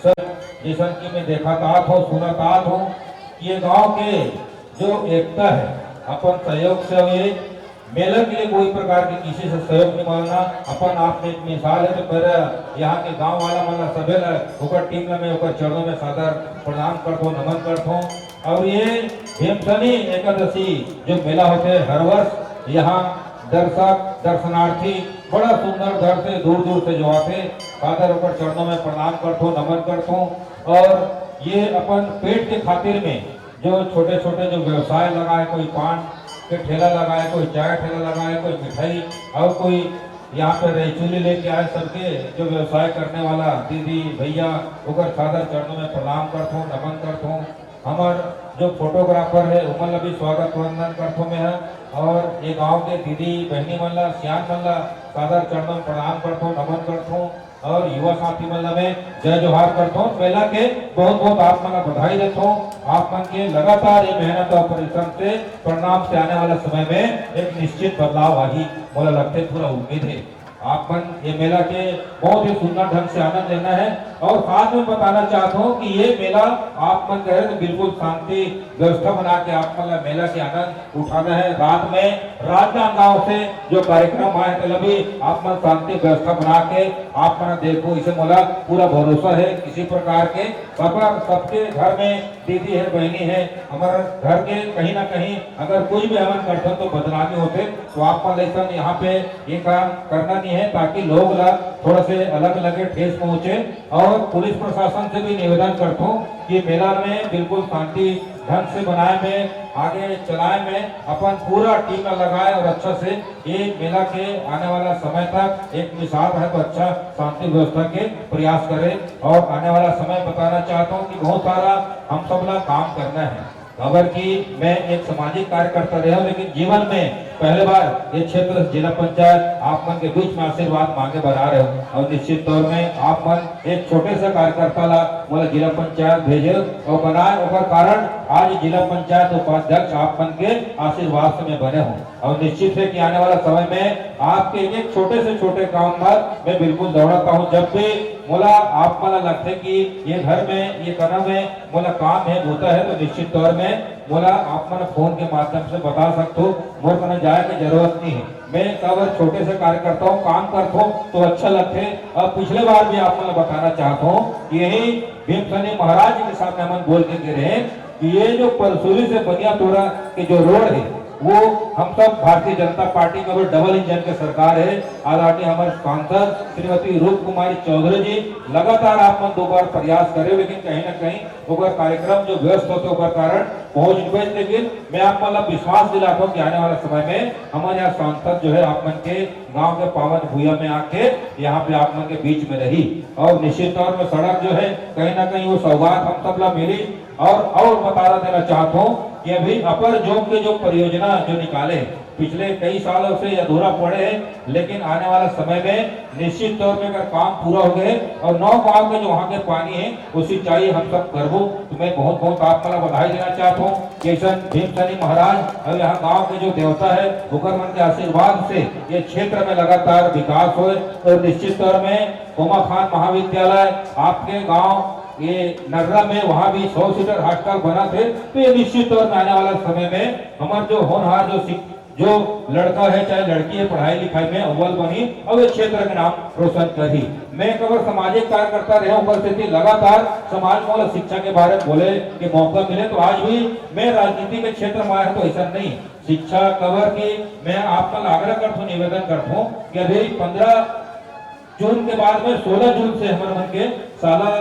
सब जैसा कि मैं देखा तात हूँ सुना तात हूँ ये गांव के जो एकता है अपन सहयोग से हुए मेले के लिए कोई प्रकार के किसी से सहयोग नहीं मांगना। अपन आप में एक मिसाल है तो फिर यहाँ के गांव वाला मतलब सभी होकर टीम में होकर चरणों में सादर प्रणाम करता हूँ, नमन करता हूँ। और ये भीमसेनी एकादशी जो मेला होते है हर वर्ष यहाँ दर्शक दर्शनार्थी बड़ा सुंदर घर से दूर दूर से जो आते सादर होकर चरणों में प्रणाम करता हूँ, नमन करता हूँ। और ये अपन पेट के खातिर में जो छोटे छोटे जो व्यवसाय लगाए, कोई पान के ठेला लगाए, कोई चाय ठेला लगाए, कोई मिठाई और कोई यहाँ पे रेचूली लेके आए, सबके जो व्यवसाय करने वाला दीदी भैया होकर सादर चरणों में प्रणाम करता हूँ, नमन करता हूँ। हमारे जो फोटोग्राफर है उमन भी स्वागत वंदन करता मैं है। और ये गांव के दीदी बहनी मल्ला श्याम मल्ला सादर चरणों में प्रणाम करता हूँ, नमन करता हूँ। और युवा साथी मल्ला में जय जोहार करता हूँ। मेला के बहुत बहुत आप मन बधाई देता हूँ। आप मन के लगातार ये मेहनत और परिश्रम से परिणाम से आने वाला समय में एक निश्चित बदलाव आही बोला लगते पूरा उम्मीद है। आप मन ये मेला के बहुत ही सुंदर ढंग से आनंद लेना है। और साथ में बताना चाहता हूँ कि ये मेला आप मन कहे तो बिल्कुल शांति व्यवस्था बना के आप मन मेला के आनंद उठाना है। रात में राजनांदगांव से जो कार्यक्रम आए थे अभी आप मन शांति व्यवस्था बना के आप मना देखो इसे मोला पूरा भरोसा है किसी प्रकार के पापा सबके घर में दीदी है बहनी है हमारे घर के कहीं ना कहीं अगर कोई भी हमन करते तो बदनामी होते तो आप मन ऐसा यहाँ पे ये काम करना नहीं है ताकि लोग ला थोड़ा से अलग लगे ठेस पहुंचे। और पुलिस प्रशासन से भी निवेदन करता हूँ कि मेला में बिल्कुल शांति ढंग से बनाए में आगे चलाए में अपन पूरा टीम लगाए और अच्छा से ये मेला के आने वाला समय तक एक मिसाल है तो अच्छा शांति व्यवस्था के प्रयास करें। और आने वाला समय बताना चाहता हूँ कि बहुत सारा हम सब लोग काम करना है खबर की मैं एक सामाजिक कार्यकर्ता रहा हूँ लेकिन जीवन में पहले बार ये क्षेत्र जिला पंचायत आप मन के बीच में आशीर्वाद मांगे बना रहे हो और निश्चित तौर में आप मन एक छोटे से कार्यकर्ता ला बोला जिला पंचायत भेजे और बनाए और कारण आज जिला पंचायत उपाध्यक्ष आप मन के आशीर्वाद से मैं बने हूँ। और निश्चित है कि आने वाला समय में आपके एक छोटे से छोटे काम पर मैं बिल्कुल दौड़ता हूँ। जब भी बोला आप मला लगते कि ये घर में ये करना में बोला काम है होता है तो निश्चित तौर में बोला आप मैंने फोन के माध्यम से बता सकते हो मोर मैंने जाए की जरूरत नहीं है। मैं कब छोटे से कार्यकर्ता हूँ काम करता हूँ तो अच्छा लगते। और पिछले बार भी आप मैंने बताना चाहता हूँ कि यही भीमसेनी महाराज जी के सामने हम बोल के गिरे कि ये जो परसूली से बनियातोरा के जो रोड है वो हम सब भारतीय जनता पार्टी में डबल इंजन की सरकार है। आदरणीय हमारे सांसद श्रीमती रूप कुमारी चौधरी जी लगातार आप मन 2 बार प्रयास करे लेकिन कहीं ना कहीं ओकर कार्यक्रम जो व्यस्त होते ओकर कारण पहुंच नहीं। लेकिन मैं आप मतलब विश्वास दिलाता हूँ कि आने वाला समय में हमारे यहाँ सांसद जो है आप मन के गांव के पावन भूया में आके यहाँ पे आप मन के बीच में रही। और निश्चित तौर में सड़क जो है कहीं ना कहीं वो सौगात हम सब ला मिली। और बता देना चाहता हूँ कि अभी अपर जोन के जो परियोजना जो निकाले पिछले कई सालों से अधूरा पड़े हैं लेकिन आने वाला समय में निश्चित तौर पे अगर काम पूरा हो गए और 9 गांव के जो वहाँ के पानी है वो सिंचाई हम सब करबो तो मैं बहुत बहुत आप मला बधाई देना चाहता हूँ कि भीमसेनी महाराज और यहाँ गाँव के जो देवता है हुकर मन के आशीर्वाद से ये क्षेत्र में लगातार विकास हो। और निश्चित तौर में कोमा खान महाविद्यालय आपके गाँव ये नर्रा में वहाँ भी 100 सीटर हॉस्टल बना थे तो ये निश्चित तौर में आने वाले समय में हमारे जो होनहार जो लड़का है चाहे लड़की है पढ़ाई लिखाई में अव्वल बनी और इस क्षेत्र के नाम रोशन करी। मैं कबर सामाजिक कार्यकर्ता रहा उपस्थिति लगातार समाज में शिक्षा के बारे में बोले कि मौका मिले तो आज भी मैं राजनीति के क्षेत्र में आया तो ऐसा नहीं शिक्षा कवर की मैं आपका आग्रह करता हूँ निवेदन करता हूँ कि अभी 15 जून के बाद में 16 जून से हमारे मन के साला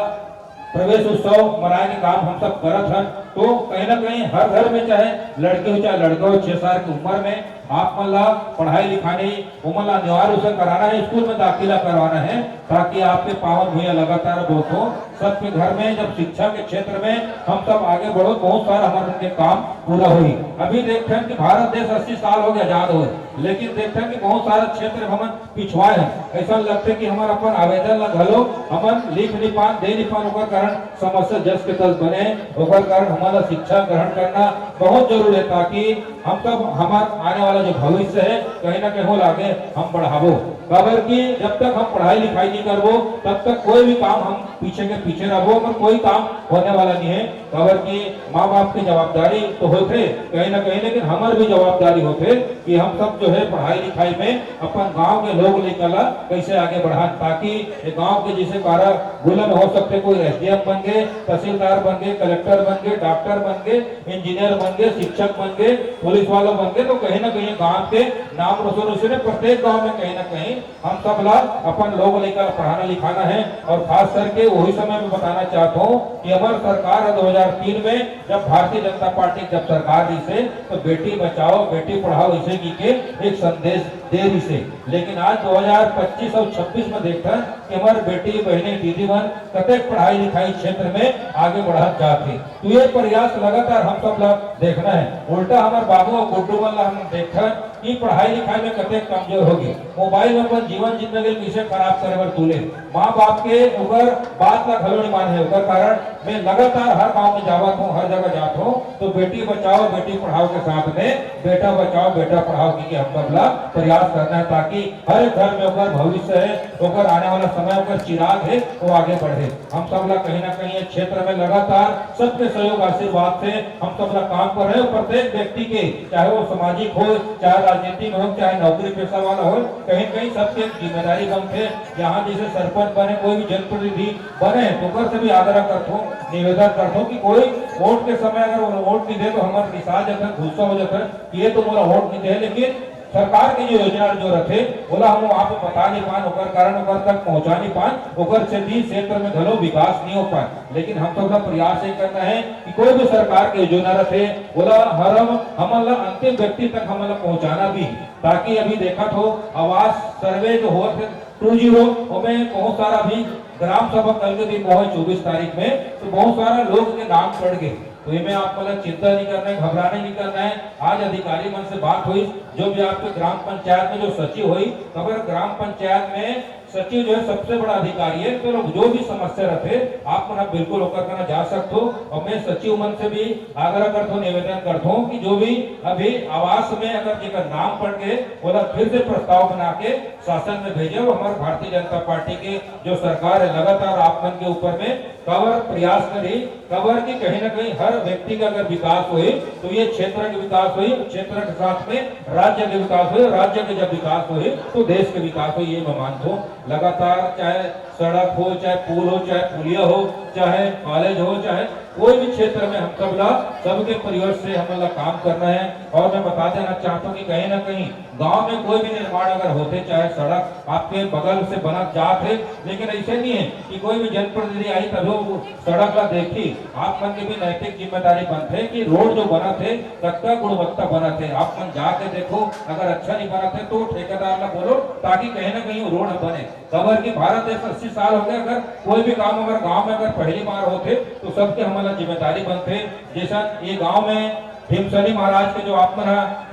प्रवेश उत्सव मनाए के काम हम सब करत हैं। तो कहीं ना कहीं हर घर में चाहे लड़के हो चाहे लड़का हो 6 साल की उम्र में आप मन ला पढ़ाई लिखाने उम्र अनिवार्य उसे कराना है स्कूल में दाखिला करवाना है ताकि आपके पावन भैया लगातार बहुत हो सबके घर में जब शिक्षा के क्षेत्र में हम सब आगे बढ़ो बहुत सारा हमारे उनके काम पूरा हुई। अभी देखते हैं कि भारत देश 80 साल हो गए आजाद हुए लेकिन देखते हैं कि बहुत सारे क्षेत्र हम पिछवाए हैं। ऐसा लगता है कि हमारा अपन आवेदन ला घलो हम लिख नहीं पान दे नहीं पान ओकर कारण समस्या जस के तस बने ओकर कारण हमारा शिक्षा ग्रहण करना बहुत जरूरी है ताकि हम सब हमारा आने वाला जो भविष्य है कहीं ना कहीं हो लागे हम बढ़ावो। खबर की जब तक हम पढ़ाई लिखाई नहीं करबो तब तक कोई भी काम हम पीछे के पीछे रहो अगर कोई काम होने वाला नहीं है। खबर की माँ बाप की जवाबदारी तो होते कहीं ना कहीं लेकिन हमारी भी जवाबदारी होते कि हम सब जो है पढ़ाई लिखाई में अपन गांव के लोग निकला कैसे आगे बढ़ा ताकि गांव के जैसे बारह गुलन हो सकते कोई एसडीएम बन गए तहसीलदार बन गए कलेक्टर बन गए डॉक्टर बन गए इंजीनियर बन गए शिक्षक बन गए पुलिस वालों बन गए तो कहीं ना कहीं गांव के नाम रोशन रोशन प्रत्येक गांव में कहीं ना कहीं हम सब लोग अपन लोग लेकर पढ़ाना लिखाना है। और खास करके वही समय में बताना चाहता हूँ कि हमारी सरकार है 2003 में जब भारतीय जनता पार्टी जब सरकार दी से तो बेटी बचाओ बेटी पढ़ाओ इसे की के एक संदेश दे रही से लेकिन आज 2025 और 26 में देखता है कि हमारे बेटी बहने दीदी बहन कतक पढ़ाई लिखाई क्षेत्र में आगे बढ़ा जाते तो ये प्रयास लगातार हम सब लोग देखना है। उल्टा हमारे बाबू और गुड्डू वाला हम देखा कि पढ़ाई लिखाई में कतक कमजोर होगी मोबाइल में अपन जीवन जिंदगी कैसे खराब करे बर तुले माँ बाप के ऊपर बात का घलो नहीं मान है उनका कारण मैं लगातार हर गांव में जावत हूँ हर जगह जाता हूँ तो बेटी बचाओ बेटी पढ़ाओ के साथ में बेटा बचाओ बेटा पढ़ाओ की हम सब प्रयास प्रयास करना है ताकि हर घर में ओकर भविष्य है, ओकर आने वाला समय ओकर चिराग है, वो आगे बढ़े। हम सब लोग कहीं ना कहीं क्षेत्र में लगातार सबके सहयोग आशीर्वाद से हम सब लोग काम कर रहे हैं। प्रत्येक व्यक्ति के, चाहे वो सामाजिक हो, चाहे राजनीति में हो, चाहे नौकरी पेशा वाला हो, कहीं कहीं सबके जिम्मेदारी बनते। यहाँ जैसे सरपंच बने, कोई भी जनप्रतिनिधि बने तो ओकर से भी आग्रह करता हूँ, निवेदन करता हूँ कि कोई वोट के समय अगर वो वोट नहीं दे तो हमारे निशान जाता है, गुस्सा हो जाता है कि ये तो मोला वोट नहीं दे, लेकिन सरकार की जो योजना जो रखे बोला हम वहाँ पे बता नहीं पाए, ओकर कारण ओकर तक पहुँचा नहीं पाए, ओकर क्षेत्रीय क्षेत्र में घलो विकास नहीं हो पाए। लेकिन हम सब का प्रयास ये करना है कि कोई भी सरकार की योजना रखे बोला हमारा अंतिम व्यक्ति तक हमारा पहुँचाना भी, ताकि अभी देखा तो आवास सर्वे जो हुआ 20 में बहुत सारा भी ग्राम सभा कल के दिन बहुत 24 तारीख में, तो बहुत सारा लोग के नाम पड़ गए। तो इनमें आपको चिंता नहीं करना है, घबराने नहीं करना है। आज अधिकारी मन से बात हुई, जो भी आपके ग्राम पंचायत में जो सचिव हुई, अगर ग्राम पंचायत में सचिव जो है सबसे बड़ा अधिकारी है, तो जो भी समस्या रखे आप मन बिल्कुल होकर करना जा सकते हो। और मैं सचिव मन से भी आग्रह करता हूँ, निवेदन करता हूँ कि जो भी अभी आवास में अगर जेकर नाम पड़ गए बोला फिर से प्रस्ताव बना के शासन में भेजे। हमारे भारतीय जनता पार्टी के जो सरकार है लगातार आप मन के ऊपर में कवर प्रयास करी, कवर की कहीं ना कहीं हर व्यक्ति का अगर विकास हुए तो ये क्षेत्र के विकास हुई, क्षेत्र के साथ में राज्य के विकास हुए, राज्य के जब विकास हुए तो देश के विकास हुए, ये मैं मानता हूँ। लगातार चाहे सड़क हो, चाहे पुल हो, चाहे पुलिया हो, चाहे कॉलेज हो, चाहे कोई भी क्षेत्र में हम सबके परिवार से हम काम करना है। और मैं बता देना चाहता हूँ कि कहीं ना कहीं गांव में कोई भी निर्माण अगर होते, चाहे सड़क आपके बगल से बना जाते, लेकिन ऐसे नहीं है कि कोई भी जनप्रतिनिधि आई तभी वो सड़क ला देखी। आप मन की भी नैतिक जिम्मेदारी बनते कि रोड जो बना थे तक गुणवत्ता बना थे, आप मन जाके देखो, अगर अच्छा नहीं बना थे तो ठेकेदार ला बोलो, ताकि कहीं ना कहीं रोड बने। खबर की भारत देश 80 साल हो गए, अगर कोई भी काम अगर गांव में अगर पहली बार होते तो सबके हमारा जिम्मेदारी बनते। जैसा ये गांव में भीमसनी महाराज के जो आप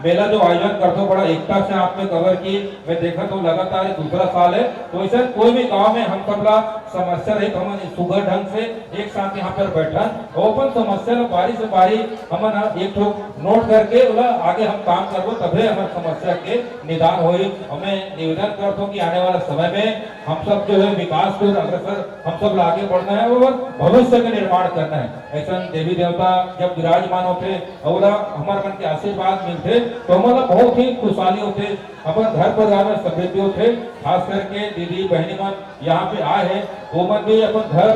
मेला जो आयोजन करते हो, बड़ा एकता से आपने कवर की, मैं देखा तो लगातार दूसरा साल है। तो ऐसा कोई भी गांव में हम सब समस्या रही तो हम सुगर ढंग से एक साथ यहाँ पर बैठन ओपन समस्या बारी से बारी हम एक नोट करके आगे हम काम करबो, तभी हमारे समस्या के निदान हो। हमें निवेदन करता हूँ कि आने वाला समय में हम सब जो है विकास को अग्रसर हम सब आगे बढ़ना है और भविष्य का निर्माण करना है। ऐसा देवी देवता जब विराजमान होते और हमारे मन के आशीर्वाद मिलते तो हमारा बहुत ही खुशहाली होते, हमारे घर परिवार में समृद्धि होते। खास करके दीदी बहनी मन यहाँ पे आए हैं, वो मन भी अपन घर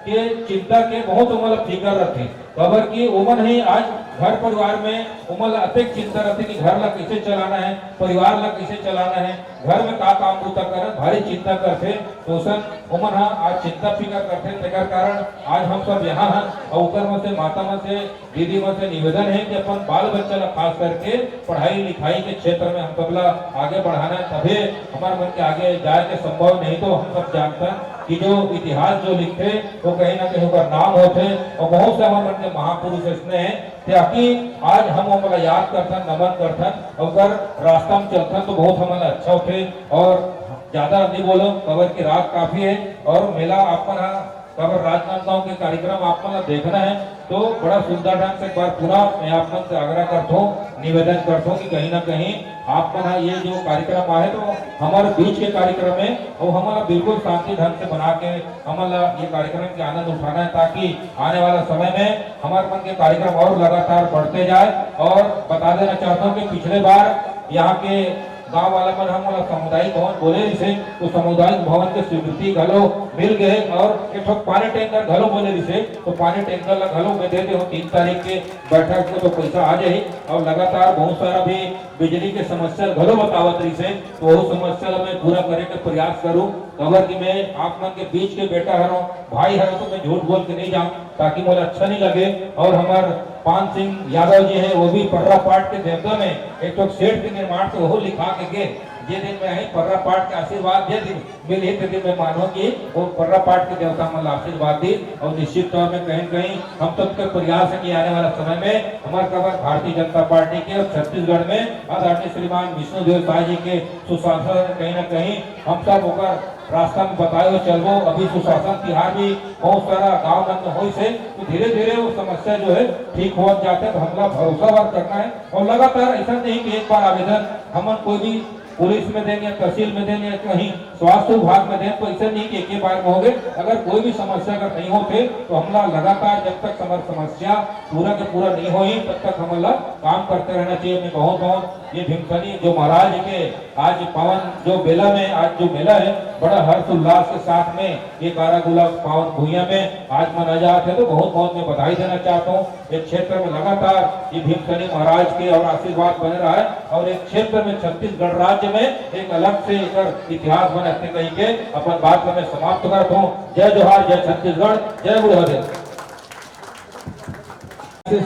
के चिंता के बहुत हमारा फिक्र रखे, खबर की उमन ही आज घर परिवार में उमन अतिक चिंता रहती कि घर ला कैसे चलाना है, परिवार ला कैसे चलाना है, घर में का काम होता कर भारी चिंता करते। तो सन उमन आज चिंता फिकर करते, तेकर कारण आज हम सब यहाँ हैं। और ऊपर में से माता में से दीदी में से निवेदन है कि अपन बाल बच्चा ला खास करके पढ़ाई लिखाई के क्षेत्र में हम सब ला आगे बढ़ाना है, तभी हमारे मन के आगे जाए के संभव। नहीं तो हम सब जानते हैं कि जो इतिहास जो लिखते वो कहीं ना कहीं का नाम होते और बहुत से हमारे मन के महापुरुष इसने हैं ताकि आज हम हमारा याद करथन, नमन करथन और रास्ता में चलथन तो बहुत हमारा अच्छा होते। और ज्यादा नहीं बोलो, कवर की रात काफी है और मेला आपका कवर राजनांदगांव के कार्यक्रम आपको देखना है तो बड़ा सुंदर ढंग से एक बार पूरा मैं आप मन से आग्रह करता हूँ, निवेदन करता हूँ कि कहीं ना कहीं आपका ये जो कार्यक्रम आए तो हमारे बीच के कार्यक्रम है और हमारा बिल्कुल शांति ढंग से बना के हमारा ये कार्यक्रम के आनंद उठाना है, ताकि आने वाला समय में हमारे मन के कार्यक्रम और लगातार बढ़ते जाए। और बता देना चाहता हूँ कि पिछले बार यहाँ के गांव वाला मन हम सामुदायिक भवन बोले जिसे तो सामुदायिक भवन के स्वीकृति घलो मिल गए और एक पानी टैंकर घलो बोले जिसे तो पानी टैंकर घलो में देते हो 3 तारीख के बैठक में तो पैसा आ जाए। और लगातार बहुत सारा भी बिजली के समस्या घलो बतावत रही से तो वो समस्या मैं पूरा करे के प्रयास करूँ। खबर की मैं आप मन के बीच के बेटा हरो भाई हरो तो मैं झूठ बोल के नहीं जाऊँ ताकि मुझे अच्छा नहीं लगे। और हमारे पान सिंह यादव जी है वो भी पर्रा पाट के देवता में एक तो सेठ के निर्माण को वो लिखा के गए जे दिन में है पर्रा पाट के आशीर्वाद दे दिन मिले थे दिन में मानो कि वो पर्रा पाट के देवता मतलब आशीर्वाद दी। और निश्चित तौर में कहीं कहीं हम सब के प्रयास है कि आने वाला समय में हमारे खबर भारतीय जनता पार्टी के और छत्तीसगढ़ में आदरणीय श्रीमान विष्णुदेव साय जी के सुशासन कहीं ना कहीं हम सब होकर रास्ता में बताए हुए चलबो। अभी सुशासन तिहार भी बहुत सारा गाँव में हो से तो धीरे धीरे वो समस्या जो है ठीक हो जाते हैं। तो हमला भरोसा करना है और लगातार ऐसा नहीं कि एक बार आवेदन हम कोई भी पुलिस में दें या तहसील में दें या कहीं स्वास्थ्य विभाग में दें, तो ऐसा नहीं कि एक ही बार में हो गए। अगर कोई भी समस्या अगर नहीं होते तो हमला लगातार जब तक समस्या पूरा के पूरा नहीं हुई तब तक हमला काम करते रहना चाहिए। मैं बहुत बहुत ये भीमसनी जो महाराज के आज पावन जो बेला में आज जो मेला है बड़ा हर्षोल्लास के साथ में ये कारागुला पावन भूइया में आज मनाया जाते हैं, तो बहुत बहुत मैं बधाई देना चाहता हूँ। एक क्षेत्र में लगातार ये भीमसनी महाराज के और आशीर्वाद बने रहा है और एक क्षेत्र में छत्तीसगढ़ राज्य में एक अलग से एक इतिहास बनाते कहीं के अपन बात को मैं समाप्त करता हूँ। जय जोहार, जय छत्तीसगढ़, जय गुरुदेव।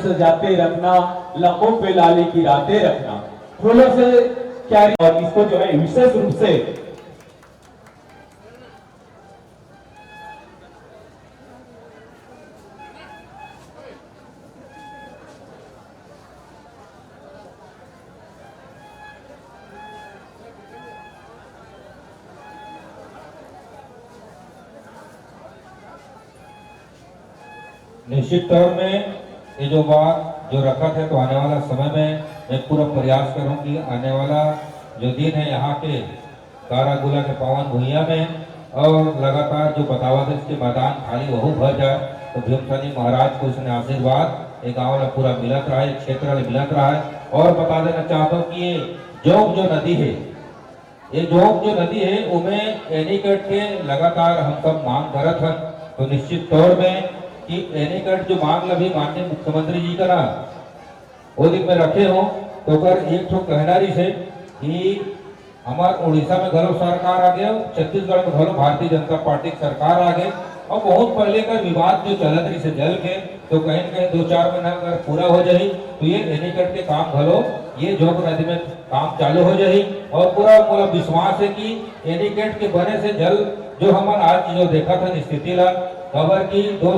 सजाते रखना, लखों पे लाली की रातें रखना, फूलों से क्यारी, और इसको जो है विशेष रूप से निश्चित तौर में ये जो बात जो रखा था, तो आने वाला समय में मैं पूरा प्रयास करूं कि आने वाला जो दिन है यहाँ के कारागुला के पावन भूइया में और लगातार जो बतावत के मैदान खाली वह भर जाए, तो भीमसनी महाराज को उसने आशीर्वाद एक गाँव वाला पूरा मिलत रहा है, क्षेत्र वाले मिलत रहा है। और बता देना चाहता हूँ कि ये जोग जो नदी है, ये जोग जो नदी है उमें एनीकट के लगातार हम सब मांग करत हैं, तो निश्चित तौर में कि एनीकट जो मांग लभी माननीय मुख्यमंत्री जी का ना वो दिन में रखे हो, तो कर एक ठो कहनारी से कि हमारे उड़ीसा में घरों सरकार आ गया, छत्तीसगढ़ में घरों भारतीय जनता पार्टी की सरकार आ गई, और बहुत पहले का विवाद जो चलत रही से जल के, तो कहीं न कहीं 2-4 महीना अगर पूरा हो जाए तो ये एनीकट के काम घलो ये जोग नदी में काम चालू हो जाए। और पूरा पूरा विश्वास है कि एनीकट के बने से जल जो हमारे आज जो देखा था स्थिति ला खबर की 2